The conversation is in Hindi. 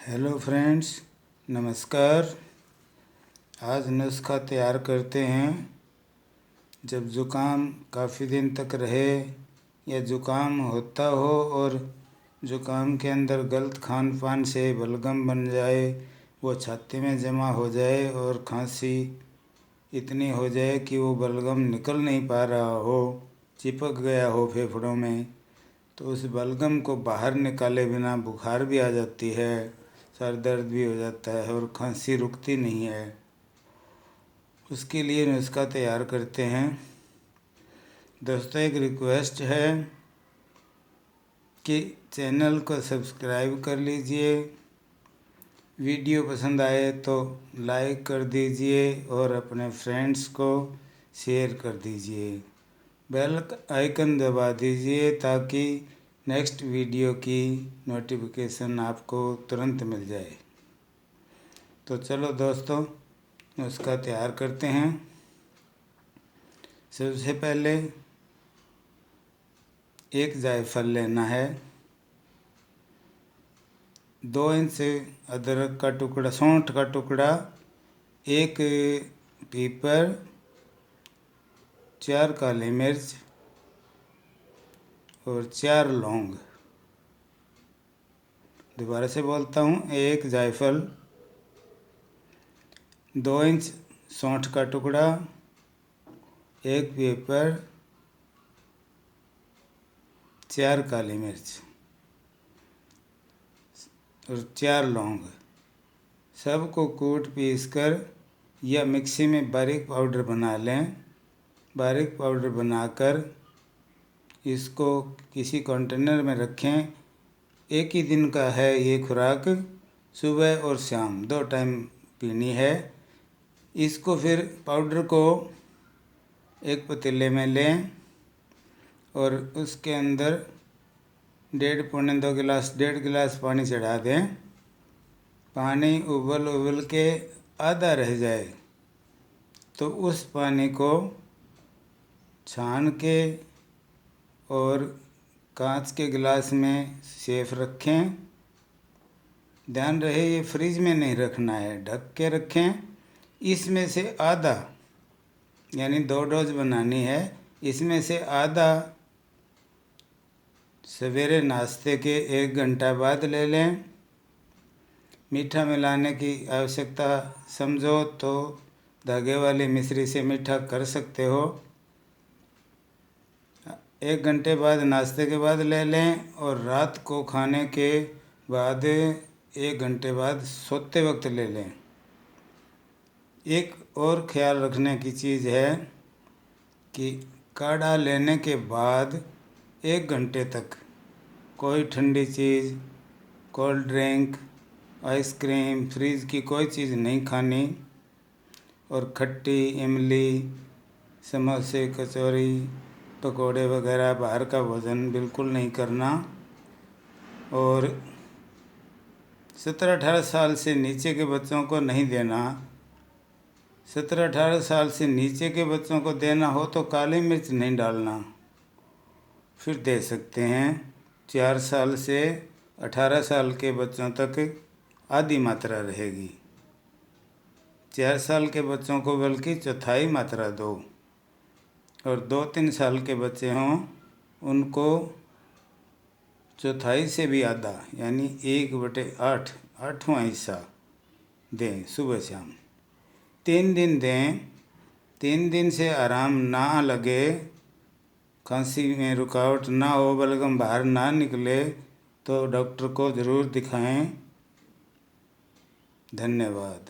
हेलो फ्रेंड्स, नमस्कार। आज नुस्खा तैयार करते हैं। जब ज़ुकाम काफ़ी दिन तक रहे या ज़ुकाम होता हो और ज़ुकाम के अंदर गलत खान पान से बलगम बन जाए, वो छाती में जमा हो जाए और खांसी इतनी हो जाए कि वो बलगम निकल नहीं पा रहा हो, चिपक गया हो फेफड़ों में, तो उस बलगम को बाहर निकाले बिना बुखार भी आ जाती है, सर दर्द भी हो जाता है और खांसी रुकती नहीं है। उसके लिए नुस्खा तैयार करते हैं। दोस्तों, एक रिक्वेस्ट है कि चैनल को सब्सक्राइब कर लीजिए, वीडियो पसंद आए तो लाइक कर दीजिए और अपने फ्रेंड्स को शेयर कर दीजिए। बेल आइकन दबा दीजिए ताकि नेक्स्ट वीडियो की नोटिफिकेशन आपको तुरंत मिल जाए। तो चलो दोस्तों, उसका तैयार करते हैं। सबसे पहले एक जायफल लेना है, 2 इंच अदरक का टुकड़ा, सौंठ का टुकड़ा, एक पीपर, 4 काली मिर्च और 4 लौंग। दोबारा से बोलता हूँ, एक जायफल, 2 इंच सौंठ का टुकड़ा, एक पीपर, 4 काली मिर्च और 4 लौंग। सबको कूट पीस कर या मिक्सी में बारीक पाउडर बना लें। बारीक पाउडर बनाकर इसको किसी कंटेनर में रखें। एक ही दिन का है ये खुराक, सुबह और शाम 2 टाइम पीनी है। इसको फिर पाउडर को एक पतीले में लें और उसके अंदर 1.5 गिलास पानी चढ़ा दें। पानी उबल के आधा रह जाए तो उस पानी को छान के और कांच के गिलास में सेफ रखें। ध्यान रहे ये फ्रिज में नहीं रखना है, ढक के रखें। इसमें से आधा, यानी 2 डोज बनानी है, इसमें से आधा सवेरे नाश्ते के 1 घंटा बाद ले लें। मीठा मिलाने की आवश्यकता समझो तो धागे वाली मिश्री से मीठा कर सकते हो। 1 घंटे बाद नाश्ते के बाद ले लें और रात को खाने के बाद 1 घंटे बाद सोते वक्त ले लें। एक और ख्याल रखने की चीज़ है कि काढ़ा लेने के बाद 1 घंटे तक कोई ठंडी चीज़, कोल्ड ड्रिंक, आइसक्रीम, फ्रिज की कोई चीज़ नहीं खानी और खट्टी, इमली, समोसे, कचौरी, पकोड़े वगैरह बाहर का भोजन बिल्कुल नहीं करना। और 17-18 साल से नीचे के बच्चों को नहीं देना। 17-18 साल से नीचे के बच्चों को देना हो तो काली मिर्च नहीं डालना, फिर दे सकते हैं। 4 साल से 18 साल के बच्चों तक आधी मात्रा रहेगी। 4 साल के बच्चों को बल्कि चौथाई मात्रा दो और 2-3 साल के बच्चे हों उनको चौथाई से भी आधा, यानी 1/8, 8वां हिस्सा दें सुबह शाम। 3 दिन दें। 3 दिन से आराम ना लगे, खांसी में रुकावट ना हो, बलगम बाहर ना निकले तो डॉक्टर को ज़रूर दिखाएं। धन्यवाद।